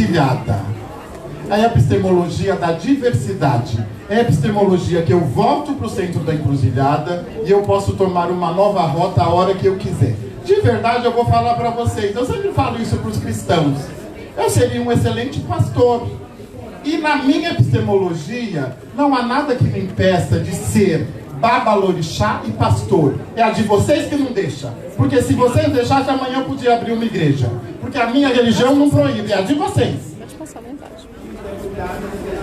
encruzilhada. É a epistemologia da diversidade. É a epistemologia que eu volto para o centro da encruzilhada e eu posso tomar uma nova rota a hora que eu quiser. De verdade, eu vou falar para vocês. Eu sempre falo isso para os cristãos. Eu seria um excelente pastor. E na minha epistemologia, não há nada que me impeça de ser babalorixá e pastor. É a de vocês que não deixa. Porque se vocês deixassem, amanhã eu podia abrir uma igreja. Porque a minha religião não proíbe, é a de vocês.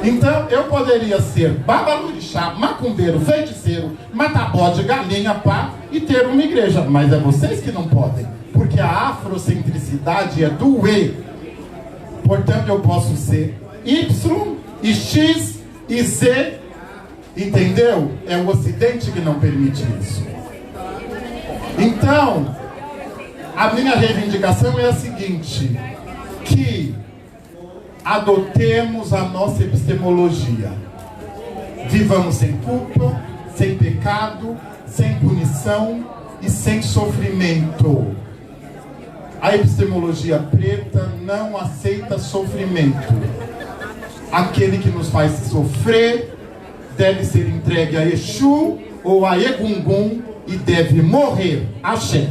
Então, eu poderia ser babalorixá, macumbeiro, feiticeiro, matar bode, galinha, pá, e ter uma igreja. Mas é vocês que não podem. Porque a afrocentricidade é do E. Portanto, eu posso ser Y, e X, e Z. Entendeu? É o Ocidente que não permite isso. Então, a minha reivindicação é a seguinte: que adotemos a nossa epistemologia. Vivamos sem culpa, sem pecado, sem punição e sem sofrimento. A epistemologia preta não aceita sofrimento. Aquele que nos faz sofrer deve ser entregue a Exu ou a Egungun e deve morrer. Axé.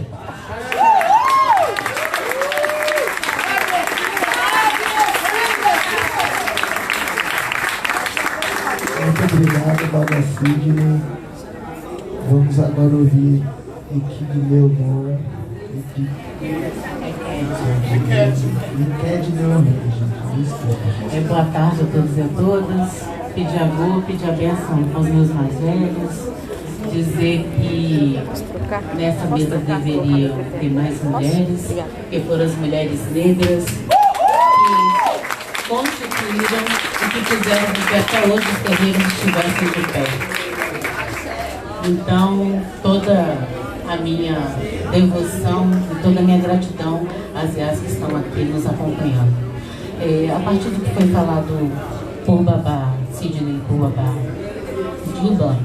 Muito obrigado, Baba Sidney. Vamos agora ouvir Equipe Leonor. Boa tarde a todos e a todas. Pedir amor, pedir a bênção aos meus mais velhos. Dizer que nessa mesa deveriam ter mais mulheres, que foram as mulheres negras que constituíram e que fizeram com que até hoje os terreiros estivessem de pé. Então, toda a minha devoção e toda a minha gratidão às IAs que estão aqui nos acompanhando. A partir do que foi falado por Baba Sidney, por Baba Diba,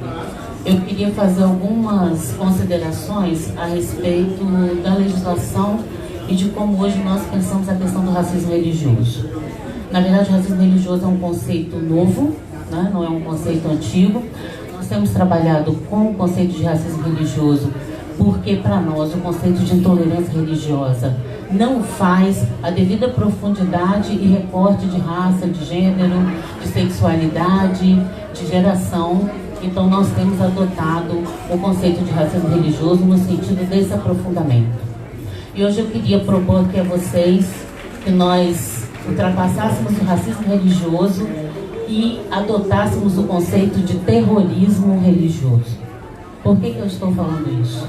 eu queria fazer algumas considerações a respeito da legislação e de como hoje nós pensamos a questão do racismo religioso. Na verdade, o racismo religioso é um conceito novo, né? Não é um conceito antigo. Nós temos trabalhado com o conceito de racismo religioso porque, para nós, o conceito de intolerância religiosa não faz a devida profundidade e recorte de raça, de gênero, de sexualidade, de geração. Então, nós temos adotado o conceito de racismo religioso no sentido desse aprofundamento. E hoje eu queria propor aqui a vocês que nós ultrapassássemos o racismo religioso e adotássemos o conceito de terrorismo religioso. Por que eu estou falando isso?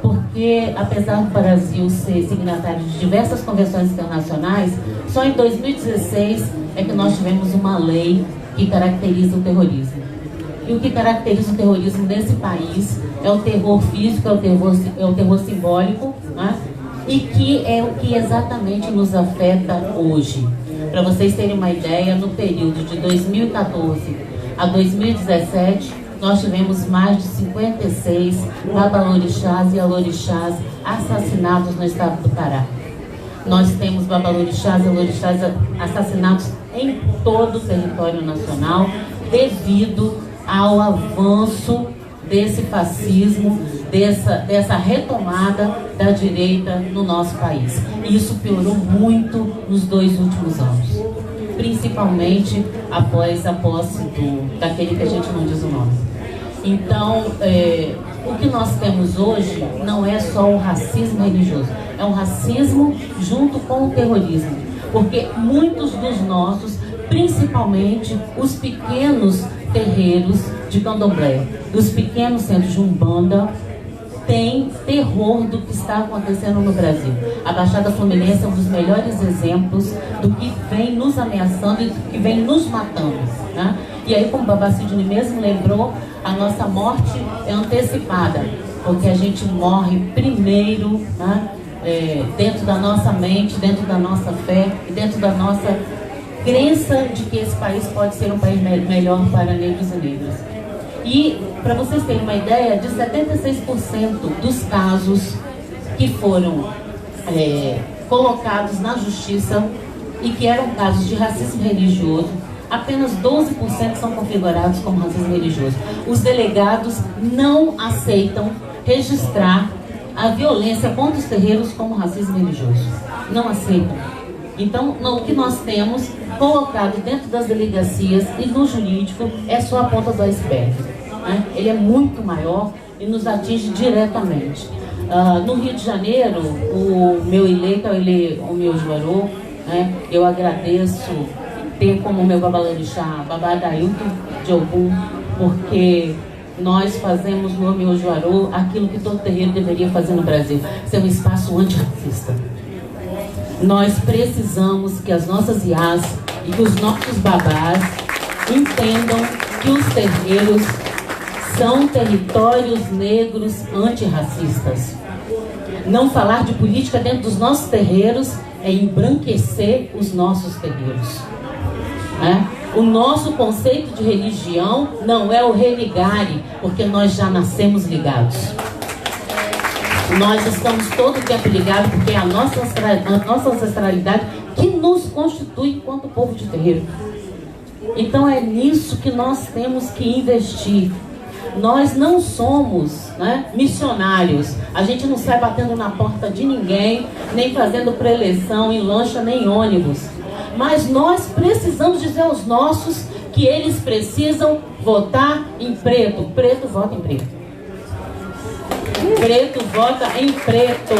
Porque, apesar do Brasil ser signatário de diversas convenções internacionais, só em 2016 é que nós tivemos uma lei que caracteriza o terrorismo. E o que caracteriza o terrorismo nesse país é o terror físico, é o terror simbólico, né? E que é o que exatamente nos afeta hoje. Para vocês terem uma ideia, no período de 2014 a 2017, nós tivemos mais de 56 babalorixás e alorixás assassinados no estado do Pará. Nós temos babalorixás e alorixás assassinados em todo o território nacional devido ao avanço desse fascismo, dessa retomada da direita no nosso país. E isso piorou muito nos 2 últimos anos, principalmente após a posse daquele que a gente não diz o nome. Então, o que nós temos hoje não é só o racismo religioso, é um racismo junto com o terrorismo, porque muitos dos nossos, principalmente os pequenos terreiros de candomblé, os pequenos centros de umbanda, têm terror do que está acontecendo no Brasil. A Baixada Fluminense é um dos melhores exemplos do que vem nos ameaçando e do que vem nos matando, né? E aí, como o Baba Sidney mesmo lembrou, a nossa morte é antecipada, porque a gente morre primeiro, né? Dentro da nossa mente, dentro da nossa fé e dentro da nossa crença de que esse país pode ser um país melhor para negros e negras. E, para vocês terem uma ideia, de 76% dos casos que foram colocados na justiça e que eram casos de racismo religioso, apenas 12% são configurados como racismo religioso. Os delegados não aceitam registrar a violência contra os terreiros como racismo religioso. Não aceitam. Então, o que nós temos colocado dentro das delegacias e no jurídico é só a ponta do iceberg, né? Ele é muito maior e nos atinge diretamente. No Rio de Janeiro, o meu eleito, o meu Juarô, né? Eu agradeço ter como meu babalorixá Babá Dailton de Ogum, porque nós fazemos no meu Juarô aquilo que todo terreiro deveria fazer no Brasil, ser um espaço antirracista. Nós precisamos que as nossas iás e que os nossos babás entendam que os terreiros são territórios negros antirracistas. Não falar de política dentro dos nossos terreiros é embranquecer os nossos terreiros. O nosso conceito de religião não é o religare, porque nós já nascemos ligados. Nós estamos todo o tempo ligados, porque é a nossa ancestralidade que nos constitui enquanto povo de terreiro. Então é nisso que nós temos que investir. Nós não somos, né, missionários. A gente não sai batendo na porta de ninguém, nem fazendo preleção em lancha, nem em ônibus. Mas nós precisamos dizer aos nossos que eles precisam votar em preto. Preto vota em preto. Preto vota em preto.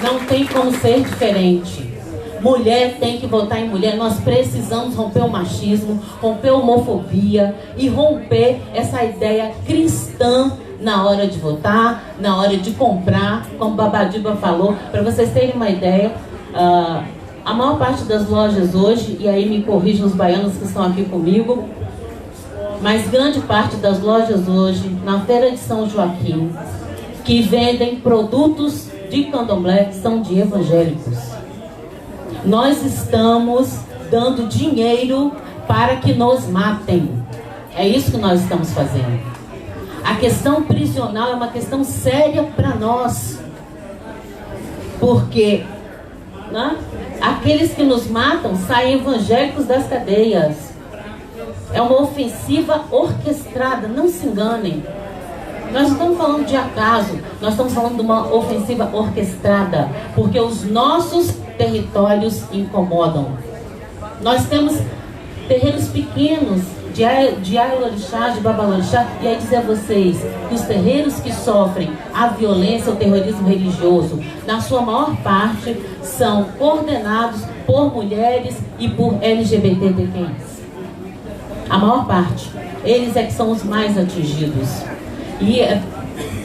Não tem como ser diferente. Mulher tem que votar em mulher. Nós precisamos romper o machismo, romper a homofobia e romper essa ideia cristã na hora de votar, na hora de comprar, como Babadiba falou. Para vocês terem uma ideia, a maior parte das lojas hoje, e aí me corrijam os baianos que estão aqui comigo, mas grande parte das lojas hoje, na Feira de São Joaquim, que vendem produtos de candomblé, são de evangélicos. Nós estamos dando dinheiro para que nos matem. É isso que nós estamos fazendo. A questão prisional é uma questão séria para nós. Porque, né, aqueles que nos matam saem evangélicos das cadeias. É uma ofensiva orquestrada, não se enganem. Nós não estamos falando de acaso, nós estamos falando de uma ofensiva orquestrada, porque os nossos territórios incomodam. Nós temos terreiros pequenos de Aiorixá, de Babalorixá, e aí dizer a vocês que os terreiros que sofrem a violência, o terrorismo religioso, na sua maior parte, são coordenados por mulheres e por LGBTQIs. A maior parte. Eles é que são os mais atingidos.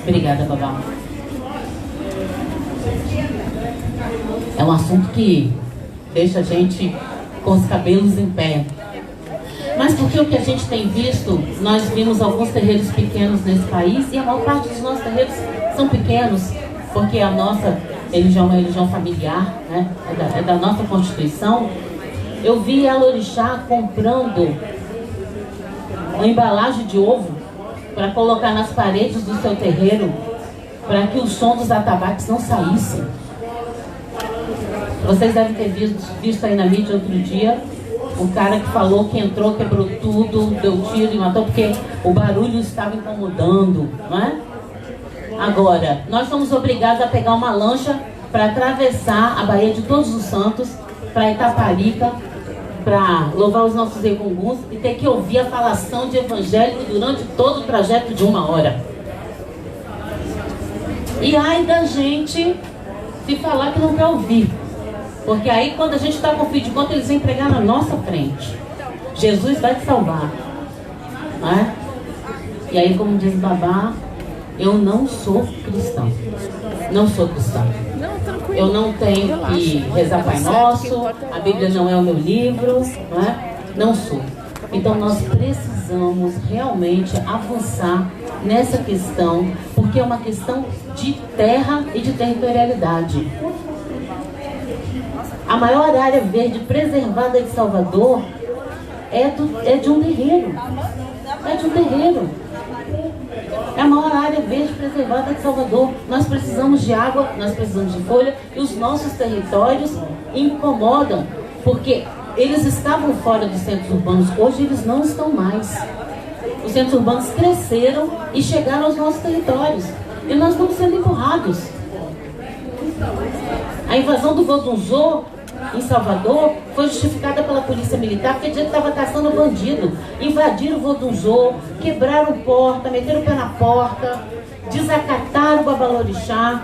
Obrigada, Babá. É um assunto que deixa a gente com os cabelos em pé. Mas porque o que a gente tem visto, nós vimos alguns terreiros pequenos nesse país, e a maior parte dos nossos terreiros são pequenos, porque a nossa religião é uma religião familiar, né? É da nossa Constituição. Eu vi a Lorixá comprando uma embalagem de ovo para colocar nas paredes do seu terreiro, para que o som dos atabaques não saísse. Vocês devem ter visto aí na mídia outro dia, o cara que falou que entrou, quebrou tudo, deu tiro e matou, porque o barulho estava incomodando, não é? Agora, nós somos obrigados a pegar uma lancha para atravessar a Baía de Todos os Santos, para Itaparica, para louvar os nossos egunguns e ter que ouvir a falação de evangélico durante todo o trajeto de 1 hora. E ai da gente se falar que não quer ouvir. Porque aí quando a gente está com fim de conta, eles vêm pregar na nossa frente. Jesus vai te salvar. Não é? E aí, como diz Babá, eu não sou cristão. Não sou cristão. Eu não tenho que rezar Pai Nosso, a Bíblia não é o meu livro, não é? Não sou. Então nós precisamos realmente avançar nessa questão, porque é uma questão de terra e de territorialidade. A maior área verde preservada de Salvador é de um terreiro. É de um terreiro. É a maior área verde preservada de Salvador. Nós precisamos de água, nós precisamos de folha, e os nossos territórios incomodam. Porque eles estavam fora dos centros urbanos, hoje eles não estão mais. Os centros urbanos cresceram e chegaram aos nossos territórios. E nós estamos sendo empurrados. A invasão do Vodunzô, em Salvador, foi justificada pela polícia militar porque dizia que estava caçando bandido. Invadiram o Vodunzô, quebraram porta, meteram o pé na porta, desacataram o Babalorixá.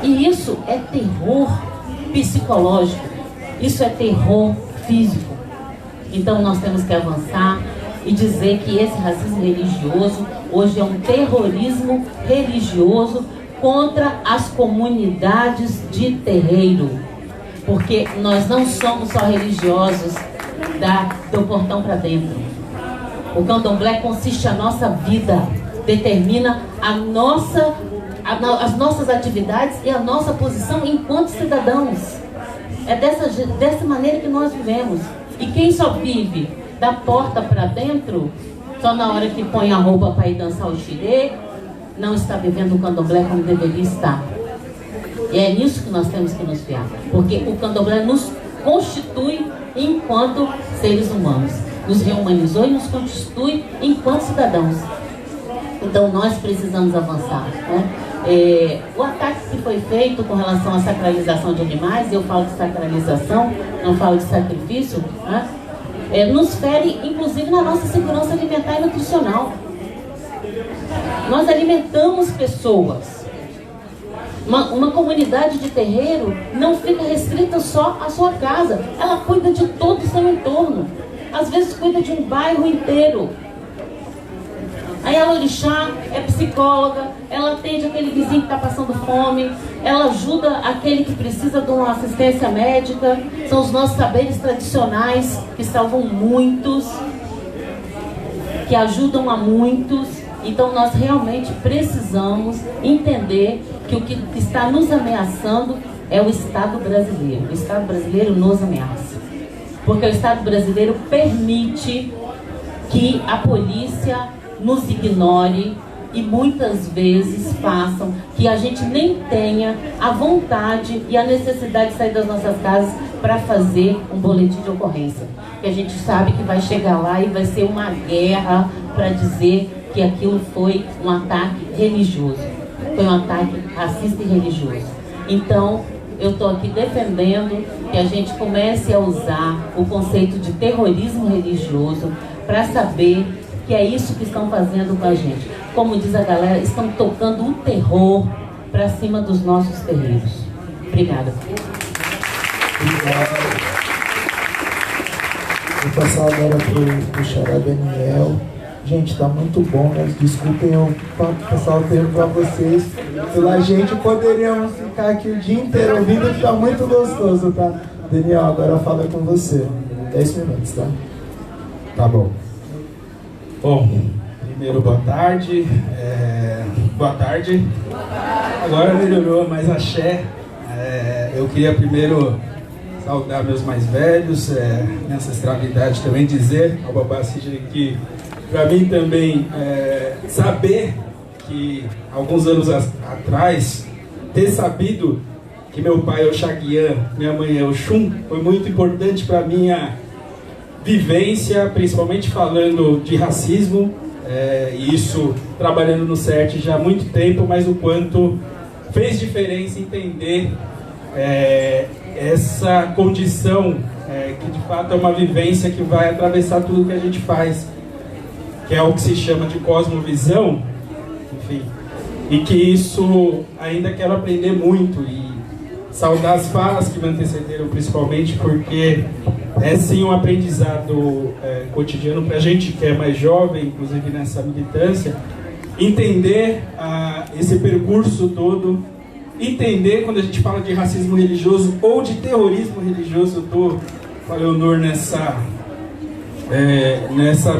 E isso é terror psicológico, isso é terror físico. Então nós temos que avançar e dizer que esse racismo religioso hoje é um terrorismo religioso contra as comunidades de terreiro, porque nós não somos só religiosos do portão para dentro. O candomblé consiste a nossa vida, determina as nossas atividades e a nossa posição enquanto cidadãos. É dessa maneira que nós vivemos. E quem só vive da porta para dentro, só na hora que põe a roupa para ir dançar o xirê, não está vivendo o candomblé como deveria estar. E é nisso que nós temos que nos fiar, porque o candomblé nos constitui enquanto seres humanos, nos rehumanizou e nos constitui enquanto cidadãos. Então nós precisamos avançar, né? O ataque que foi feito com relação à sacralização de animais, eu falo de sacralização, não falo de sacrifício, né? Nos fere inclusive na nossa segurança alimentar e nutricional. Nós alimentamos pessoas. Uma comunidade de terreiro não fica restrita só à sua casa, ela cuida de todo o seu entorno, às vezes cuida de um bairro inteiro. A Yalorixá é psicóloga, ela atende aquele vizinho que está passando fome, ela ajuda aquele que precisa de uma assistência médica. São os nossos saberes tradicionais que salvam muitos, que ajudam a muitos. Então nós realmente precisamos entender que o que está nos ameaçando é o Estado brasileiro. O Estado brasileiro nos ameaça, porque o Estado brasileiro permite que a polícia nos ignore e muitas vezes façam que a gente nem tenha a vontade e a necessidade de sair das nossas casas para fazer um boletim de ocorrência. Que a gente sabe que vai chegar lá e vai ser uma guerra para dizer que aquilo foi um ataque religioso, foi um ataque racista e religioso. Então, eu estou aqui defendendo que a gente comece a usar o conceito de terrorismo religioso para saber que é isso que estão fazendo com a gente. Como diz a galera, estão tocando um terror para cima dos nossos terreiros. Obrigada. Obrigado. Vou passar agora para o Xará Daniel. Gente, tá muito bom, né? Desculpem eu passar o tempo para vocês. Pela gente, poderíamos ficar aqui o dia inteiro ouvindo, que tá muito gostoso, tá? Daniel, agora fala com você. 10 minutos, tá? Tá bom. Bom, primeiro boa tarde. Boa tarde. Agora melhorou, mas axé. Eu queria primeiro saudar meus mais velhos, minha ancestralidade também, dizer ao Babá Sidney que para mim também saber que alguns anos atrás, ter sabido que meu pai é o Oxaguian, minha mãe é o Xum, foi muito importante para minha vivência, principalmente falando de racismo, e isso trabalhando no CERT já há muito tempo, mas o quanto fez diferença entender essa condição, que de fato é uma vivência que vai atravessar tudo que a gente faz, que é o que se chama de cosmovisão, enfim, e que isso ainda quero aprender muito e saudar as falas que me antecederam, principalmente porque é sim um aprendizado cotidiano para a gente que é mais jovem, inclusive nessa militância, entender esse percurso todo, entender quando a gente fala de racismo religioso ou de terrorismo religioso. Eu estou com a Leonor nessa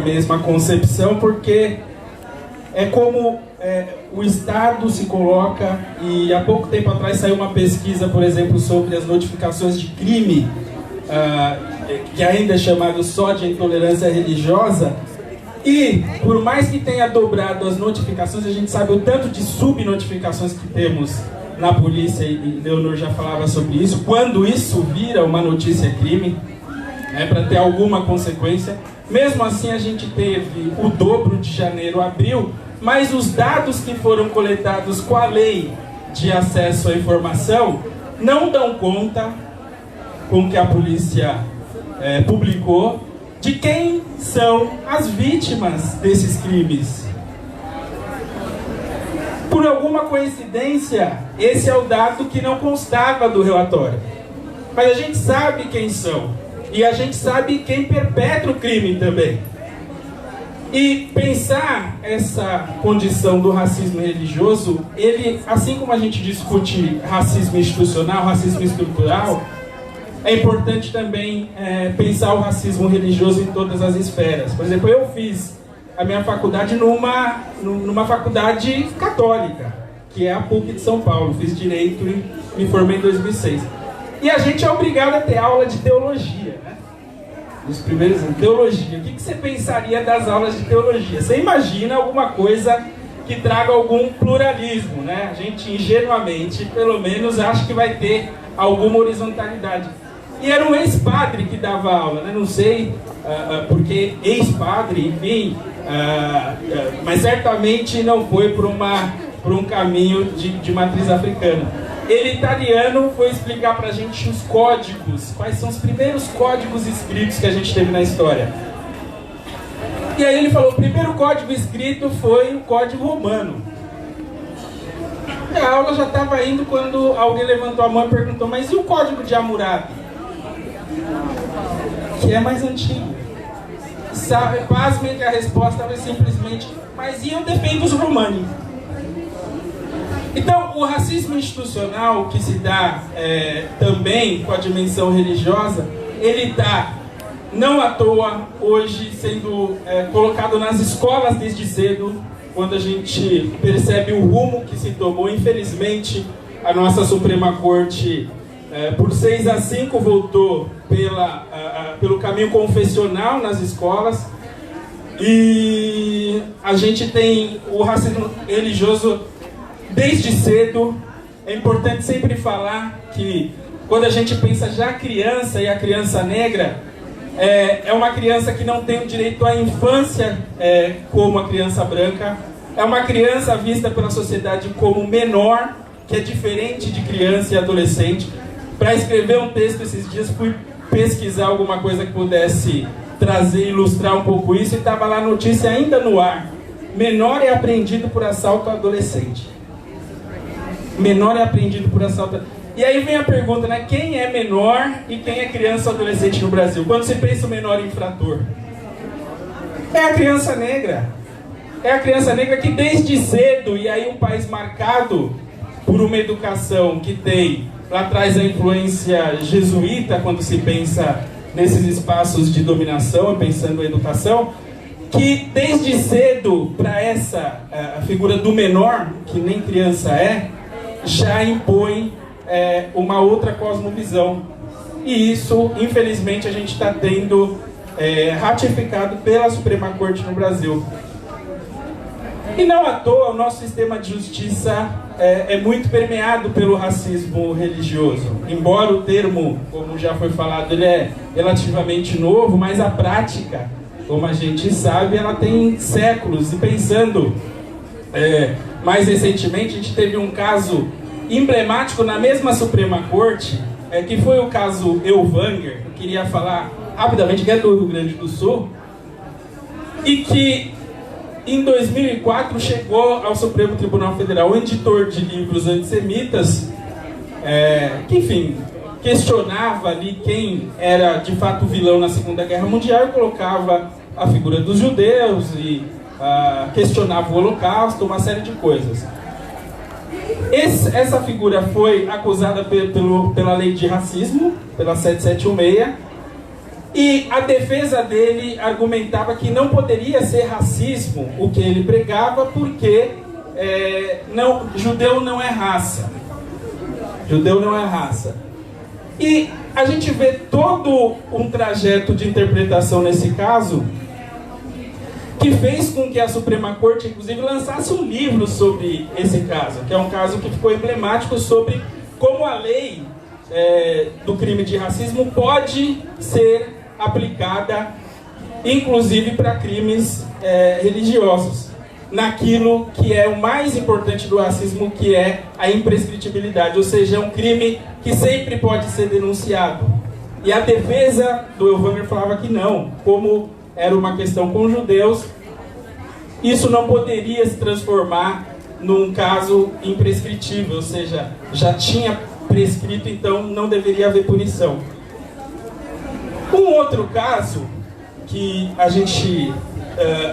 mesma concepção, porque é como o Estado se coloca, e há pouco tempo atrás saiu uma pesquisa, por exemplo, sobre as notificações de crime, que ainda é chamado só de intolerância religiosa, e por mais que tenha dobrado as notificações, a gente sabe o tanto de subnotificações que temos na polícia, e Leonor já falava sobre isso, quando isso vira uma notícia crime, para ter alguma consequência. Mesmo assim, a gente teve o dobro de janeiro a abril, mas os dados que foram coletados com a lei de acesso à informação não dão conta, com o que a polícia publicou, de quem são as vítimas desses crimes. Por alguma coincidência, esse é o dado que não constava do relatório. Mas a gente sabe quem são. E a gente sabe quem perpetra o crime também. E pensar essa condição do racismo religioso, ele, assim como a gente discute racismo institucional, racismo estrutural, é importante também pensar o racismo religioso em todas as esferas. Por exemplo, eu fiz a minha faculdade numa faculdade católica, que é a PUC de São Paulo. Fiz Direito e me formei em 2006. E a gente é obrigado a ter aula de teologia, né? Nos primeiros anos, teologia. O que você pensaria das aulas de teologia? Você imagina alguma coisa que traga algum pluralismo, né? A gente ingenuamente, pelo menos, acha que vai ter alguma horizontalidade. E era um ex-padre que dava aula, né? Não sei, porque ex-padre, enfim, mas certamente não foi por um caminho de matriz africana. Ele, italiano, foi explicar pra gente os códigos, quais são os primeiros códigos escritos que a gente teve na história. E aí ele falou, o primeiro código escrito foi o Código Romano. E a aula já estava indo quando alguém levantou a mão e perguntou, mas e o Código de Hammurabi? Que é mais antigo. Pasmem que a resposta foi simplesmente, mas e eu defendo os romanos? Então, o racismo institucional que se dá também com a dimensão religiosa, ele está, não à toa, hoje sendo colocado nas escolas desde cedo, quando a gente percebe o rumo que se tomou. Infelizmente, a nossa Suprema Corte, por 6-5, voltou pelo caminho confessional nas escolas, e a gente tem o racismo religioso desde cedo. É importante sempre falar que quando a gente pensa já a criança, e a criança negra é uma criança que não tem o direito à infância como a criança branca, é uma criança vista pela sociedade como menor, que é diferente de criança e adolescente. Para escrever um texto esses dias, fui pesquisar alguma coisa que pudesse trazer, ilustrar um pouco isso, e estava lá a notícia ainda no ar: menor é apreendido por assalto adolescente. Menor é apreendido por assalto. E aí vem a pergunta, né? Quem é menor e quem é criança ou adolescente no Brasil? Quando você pensa o menor infrator, é a criança negra. É a criança negra que desde cedo, e aí um país marcado por uma educação que tem lá atrás a influência jesuíta, quando se pensa nesses espaços de dominação, pensando em educação, que desde cedo, para essa a figura do menor, que nem criança já impõe uma outra cosmovisão. E isso, infelizmente, a gente está tendo ratificado pela Suprema Corte no Brasil. E não à toa, o nosso sistema de justiça é muito permeado pelo racismo religioso. Embora o termo, como já foi falado, ele é relativamente novo, mas a prática, como a gente sabe, ela tem séculos. E pensando mais recentemente, a gente teve um caso emblemático na mesma Suprema Corte, que foi o caso Elvanger. Eu queria falar rapidamente, que é do Rio Grande do Sul, e que em 2004 chegou ao Supremo Tribunal Federal um editor de livros antissemitas, que, enfim, questionava ali quem era de fato o vilão na Segunda Guerra Mundial e colocava a figura dos judeus e questionava o Holocausto, uma série de coisas. Essa figura foi acusada pela lei de racismo, pela 7716, e a defesa dele argumentava que não poderia ser racismo o que ele pregava, porque judeu não é raça. Judeu não é raça. E a gente vê todo um trajeto de interpretação nesse caso, que fez com que a Suprema Corte, inclusive, lançasse um livro sobre esse caso, que é um caso que ficou emblemático sobre como a lei do crime de racismo pode ser aplicada, inclusive para crimes religiosos, naquilo que é o mais importante do racismo, que é a imprescritibilidade, ou seja, é um crime que sempre pode ser denunciado. E a defesa do Elvanger falava que não, como era uma questão com judeus, isso não poderia se transformar num caso imprescritível, ou seja, já tinha prescrito, então não deveria haver punição. Um outro caso que a gente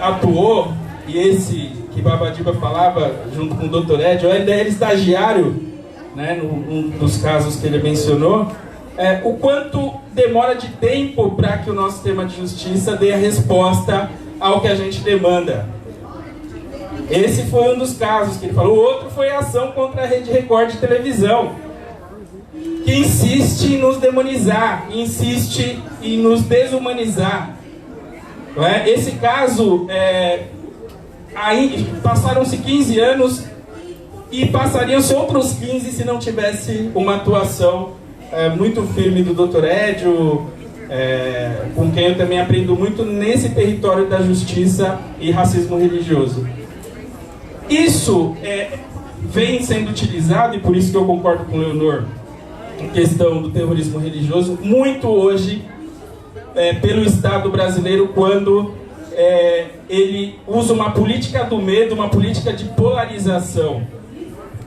atuou, e esse que Babadiba falava junto com o Dr. Ed, eu ainda era estagiário, né, num dos casos que ele mencionou, o quanto demora de tempo para que o nosso sistema de justiça dê a resposta ao que a gente demanda. Esse foi um dos casos que ele falou. O outro foi a ação contra a Rede Record de televisão, que insiste em nos demonizar, insiste em nos desumanizar. Não é? Esse caso, aí passaram-se 15 anos e passariam-se outros 15 se não tivesse uma atuação muito firme do Dr. Edio, com quem eu também aprendo muito nesse território da justiça e racismo religioso. Isso vem sendo utilizado, e por isso que eu concordo com o Leonor, em questão do terrorismo religioso, muito hoje pelo Estado brasileiro, quando ele usa uma política do medo, uma política de polarização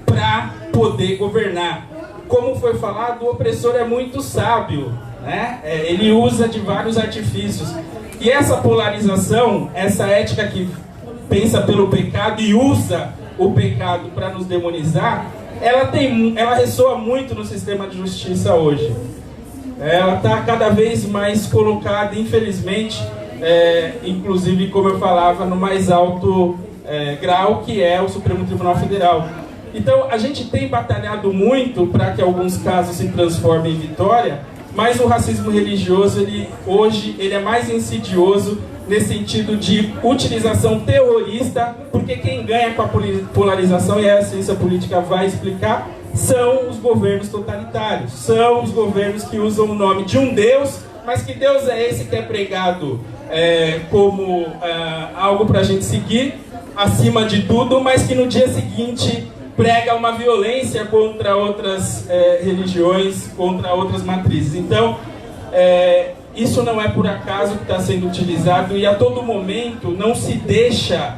para poder governar. Como foi falado, o opressor é muito sábio, né? Ele usa de vários artifícios. E essa polarização, essa ética que pensa pelo pecado e usa o pecado para nos demonizar, ela ressoa muito no sistema de justiça hoje. Ela está cada vez mais colocada, infelizmente, inclusive, como eu falava, no mais alto grau, que é o Supremo Tribunal Federal. Então, a gente tem batalhado muito para que alguns casos se transformem em vitória, mas o racismo religioso, hoje, ele é mais insidioso nesse sentido de utilização terrorista, porque quem ganha com a polarização, e a ciência política vai explicar, são os governos totalitários, são os governos que usam o nome de um Deus, mas que Deus é esse que é pregado como algo para a gente seguir, acima de tudo, mas que no dia seguinte prega uma violência contra outras religiões, contra outras matrizes. Então, isso não é por acaso que está sendo utilizado, e a todo momento não se deixa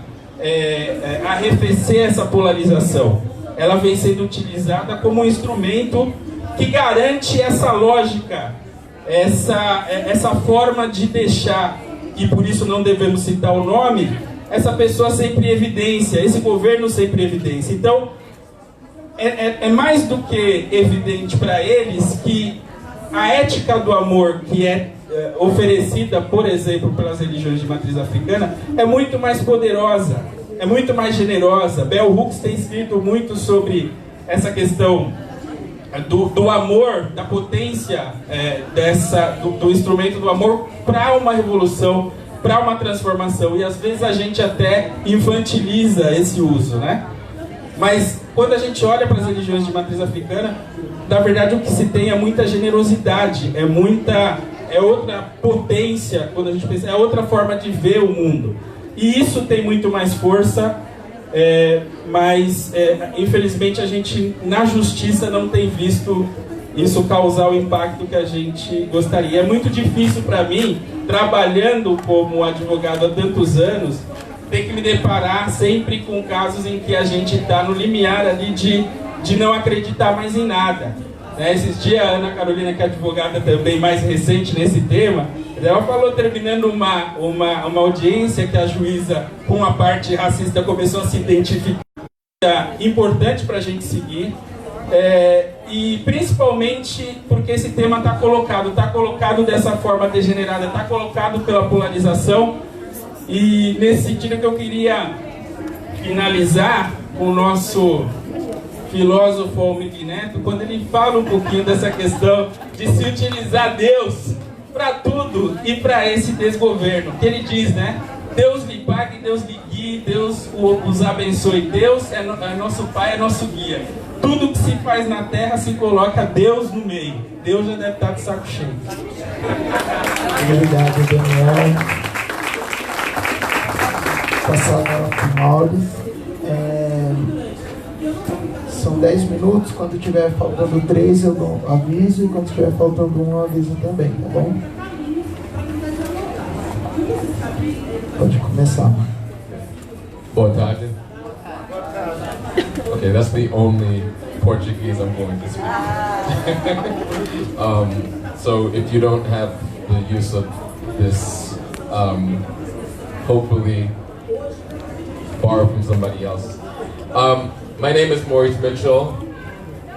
arrefecer essa polarização. Ela vem sendo utilizada como um instrumento que garante essa lógica, essa forma de deixar, e por isso não devemos citar o nome, essa pessoa sempre em evidência, esse governo sempre em evidência. Então, é mais do que evidente para eles que a ética do amor que é oferecida, por exemplo, pelas religiões de matriz africana, é muito mais poderosa, é muito mais generosa. Bell Hooks tem escrito muito sobre essa questão do amor, da potência do instrumento do amor para uma revolução, para uma transformação. E às vezes a gente até infantiliza esse uso, né? Mas quando a gente olha para as religiões de matriz africana, na verdade o que se tem é muita generosidade, é outra potência, quando a gente pensa, é outra forma de ver o mundo. E isso tem muito mais força, mas infelizmente a gente na justiça não tem visto isso causar o impacto que a gente gostaria. É muito difícil para mim, trabalhando como advogado há tantos anos, ter que me deparar sempre com casos em que a gente está no limiar ali de não acreditar mais em nada. Esses dias a Ana Carolina, que é advogada também mais recente nesse tema, ela falou, terminando uma audiência, que a juíza com a parte racista começou a se identificar, importante para a gente seguir, e principalmente porque esse tema está colocado dessa forma degenerada, está colocado pela polarização. E nesse sentido que eu queria finalizar com o nosso filósofo Almir Neto, quando ele fala um pouquinho dessa questão de se utilizar Deus para tudo e para esse desgoverno, que ele diz, né? Deus lhe pague, Deus lhe guie, Deus os abençoe. Deus é nosso Pai, é nosso guia. Tudo que se faz na terra se coloca Deus no meio. Deus já deve estar de saco cheio. Obrigado, Daniel. Passar agora para o Mauro. São 10 minutos. Quando tiver faltando 3, eu dou um aviso. E quando tiver faltando 1, eu aviso também, tá bom? Pode começar. Boa tarde. Okay, that's the only Portuguese I'm going to speak. So if you don't have the use of this, hopefully borrow from somebody else. My name is Maurice Mitchell.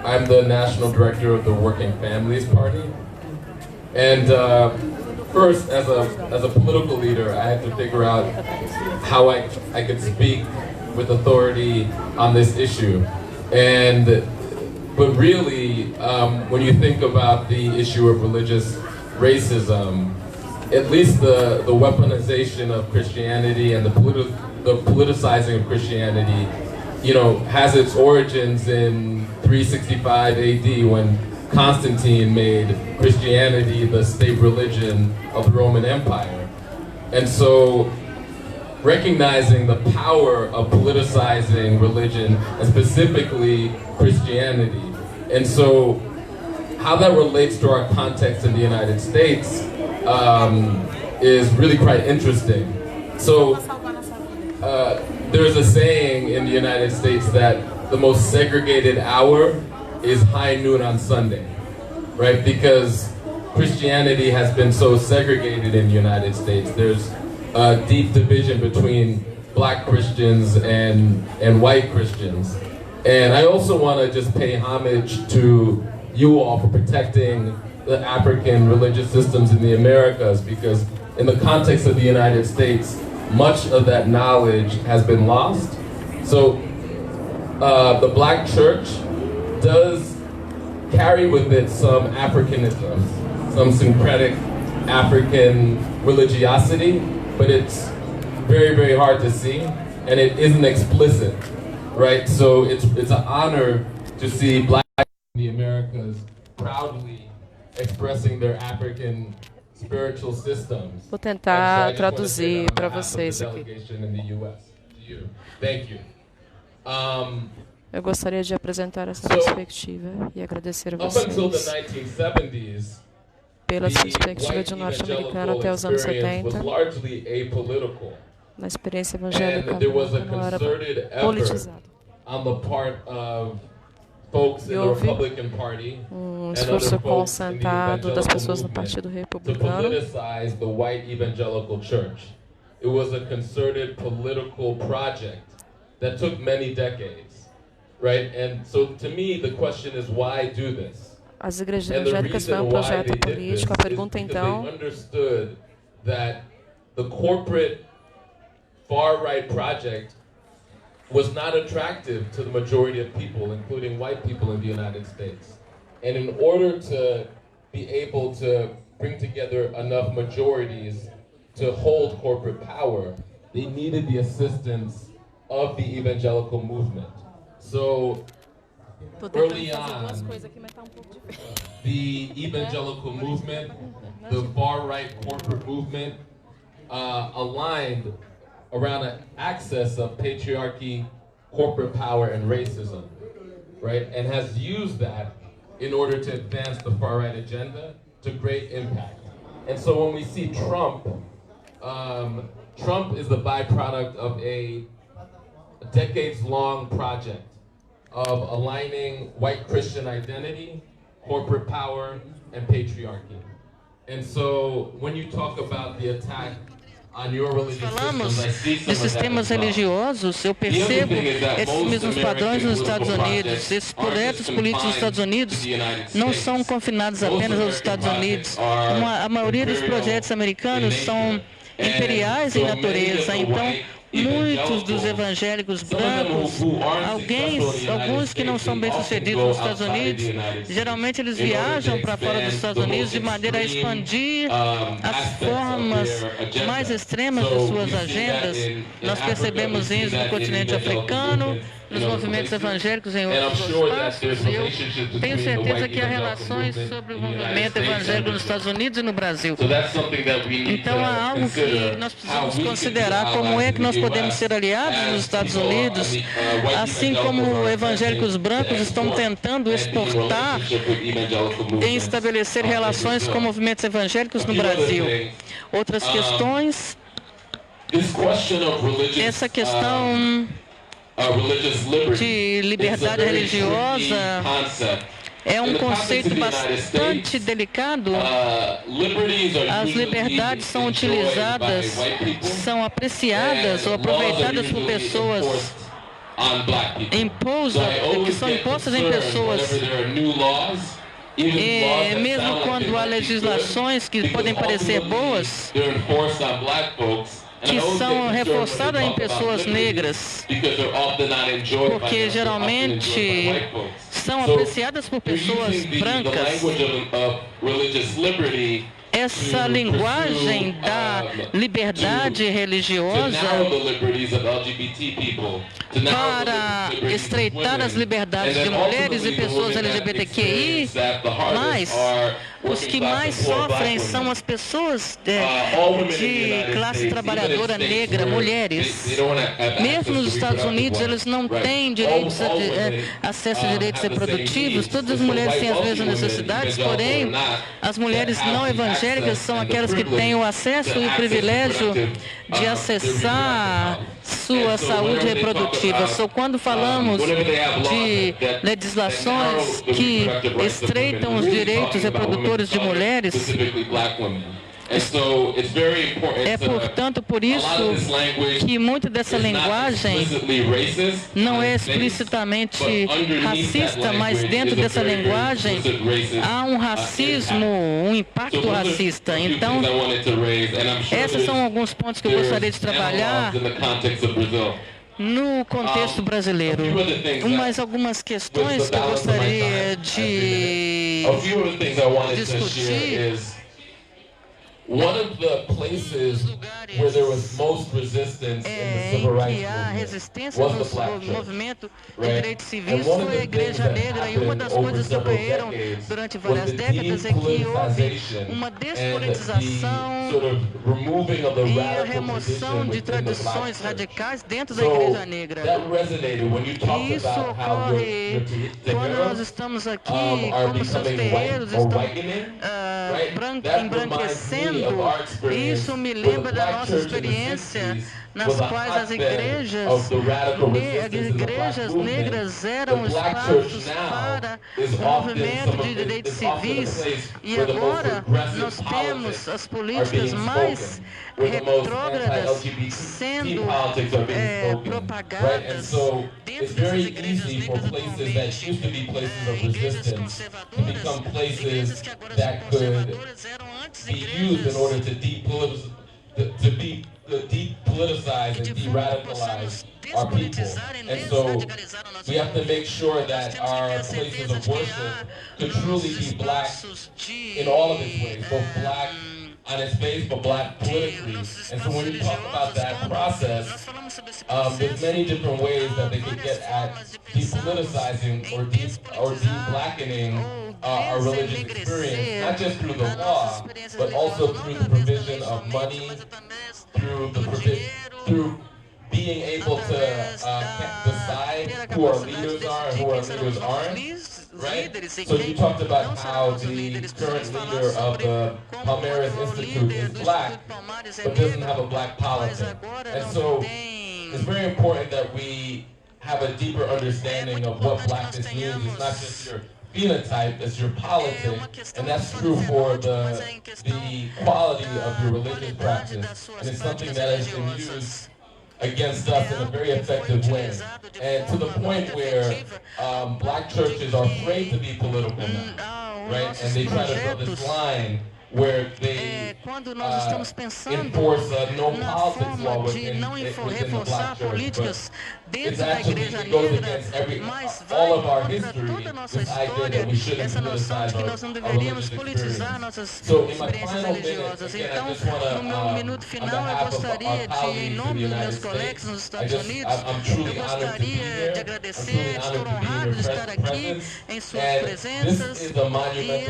I'm the National Director of the Working Families Party. And first, as a political leader, I had to figure out how I could speak with authority on this issue. But really, when you think about the issue of religious racism, at least the weaponization of Christianity and the politicizing of Christianity, has its origins in 365 AD when Constantine made Christianity the state religion of the Roman Empire. And so, recognizing the power of politicizing religion, and specifically Christianity. And so, how that relates to our context in the United States is really quite interesting. So, there's a saying in the United States that the most segregated hour is high noon on Sunday, right? Because Christianity has been so segregated in the United States. There's a deep division between black Christians and white Christians. And I also want to just pay homage to you all for protecting the African religious systems in the Americas, because in the context of the United States, much of that knowledge has been lost. So the black church does carry with it some Africanisms, some syncretic African religiosity, but it's very, very hard to see, and it isn't explicit, right? So it's an honor to see black in the Americas proudly expressing their African spiritual systems. Vou tentar traduzir para vocês aqui. Thank you. Eu gostaria de apresentar essa perspectiva e agradecer a vocês pela perspectiva de um norte-americano até os anos 70. Na experiência evangélica não era politizado. E houve esforço concentrado das pessoas no Partido Republicano. It was a concerted political project that took many decades, right? And so to me the question is, why do this? As igrejas evangélicas foi projeto político. A pergunta então, they understood that the corporate far-right project was not attractive to the majority of people, including white people in the United States. And in order to be able to bring together enough majorities to hold corporate power, they needed the assistance of the evangelical movement. So early on, the evangelical movement, the far-right corporate movement, aligned around an axis of patriarchy, corporate power, and racism, right? And has used that in order to advance the far-right agenda to great impact. And so when we see Trump, Trump is the byproduct of a decades-long project of aligning white Christian identity, corporate power, and patriarchy. And so when you talk about the attack on your religious falamos systems, de sistemas religiosos, eu percebo esses mesmos padrões nos Estados Unidos. Esses projetos políticos nos Estados Unidos não são confinados apenas aos Estados Unidos. A maioria dos projetos americanos são imperiais em natureza. Então, muitos dos evangélicos brancos, alguns que não são bem-sucedidos nos Estados Unidos, geralmente eles viajam para fora dos Estados Unidos de maneira a expandir as formas mais extremas de suas agendas. Nós percebemos isso no continente africano, nos movimentos evangélicos em outros espaços, e eu tenho certeza que há relações sobre o movimento evangélico nos Estados Unidos e no Brasil. Então há algo que nós precisamos considerar, como é que nós podemos ser aliados dos Estados Unidos, assim como evangélicos brancos estão tentando exportar e estabelecer relações com movimentos evangélicos no Brasil. Outras questões, essa questão de liberdade religiosa é um conceito bastante delicado. As liberdades são utilizadas, são apreciadas ou aproveitadas por pessoas, que são impostas em pessoas. E mesmo quando há legislações que podem parecer boas, que são reforçadas em pessoas negras, porque geralmente são apreciadas por pessoas brancas. Essa linguagem da liberdade religiosa para estreitar as liberdades de mulheres e pessoas LGBTQI+, os que mais sofrem são as pessoas de classe trabalhadora negra, mulheres. Mesmo nos Estados Unidos, eles não têm direitos acesso a direitos reprodutivos. Todas as mulheres têm as mesmas necessidades, porém, as mulheres não evangélicas são aquelas que têm o acesso e o privilégio de acessar sua saúde reprodutiva. Quando falamos de legislações que estreitam os direitos reprodutores de mulheres, é, portanto, por isso que muita dessa linguagem não é explicitamente racista, mas dentro dessa linguagem há um racismo, um impacto racista. Então, esses são alguns pontos que eu gostaria de trabalhar no contexto brasileiro. Mas algumas questões que eu gostaria de discutir. One of the places where there was most resistance in the civil rights movement was the Black movimento de direitos civis foi a Igreja Negra, e uma das coisas que ocorreram durante várias décadas é que houve uma despolitização e a remoção de tradições radicais dentro da Igreja Negra. E isso ocorre quando nós estamos aqui, como seus terreiros estão embranquecendo. Isso me lembra da nossa experiência, nas quais as igrejas negras eram espaços para o movimento de direitos civis, e agora nós temos as políticas mais retrógradas sendo propagadas dentro dessas igrejas negras atualmente. Igrejas conservadoras, igrejas que agora são conservadoras, eram antes igrejas in order to depoliticize and de-radicalize our people. And so we have to make sure that our places of worship could truly be black in all of its ways, both black on its face, but black politically. And so when you talk about that process, there's many different ways that they could get at depoliticizing or de-blackening our religious experience, not just through the law, but also through the provision of money, through being able to decide who our leaders are and who our leaders aren't, right? So you talked about how the current leader of the Palmeiras Institute is black, but doesn't have a black politic. And so it's very important that we have a deeper understanding of what blackness means. It's not just your phenotype, it's your politics, and that's true for the quality of your religious practice. And it's something that has been used against us in a very effective way. And to the point where black churches are afraid to be political now, right? And they try to build this line where they quando nós estamos pensando na forma de não reforçar políticas dentro da igreja negra, mas vai contra toda a nossa história, essa noção de que nós não deveríamos politizar nossas experiências religiosas. Então, no meu minuto final, eu gostaria de, em nome dos meus colegas nos Estados Unidos, eu gostaria de agradecer, estou honrado de estar aqui em suas presenças, e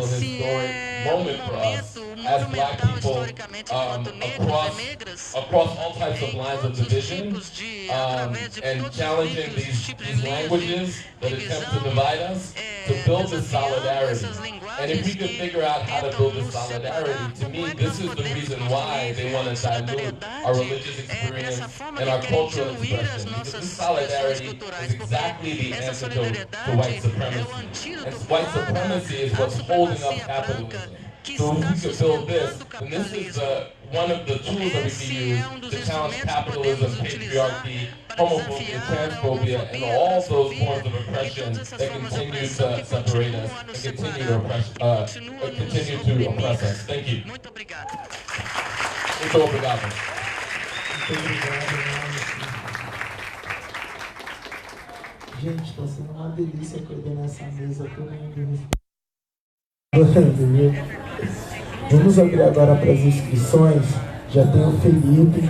esse é um momento monumental historicamente enquanto negros e negras, em todos os tipos de, através de todos os tipos de linhas de divisão, desafiando essas linguagens que tentam nos separar. Como é que nós podemos construir solidariedade dessa forma que quer diluir as nossas expressões culturais? Porque essa solidariedade é o antídoto para a supremacia branca que está sustentando o capitalismo. Esse é um dos instrumentos que podemos utilizar para desafiar a homofobia, a transfobia e todas essas formas de opressão que continuam a nos separar e continuam a nos oprimir. Muito obrigado. Muito obrigado. Muito obrigado. Gente, está sendo uma delícia coordenar essa mesa, todo mundo. Vamos abrir agora para as inscrições. Já tem o Felipe.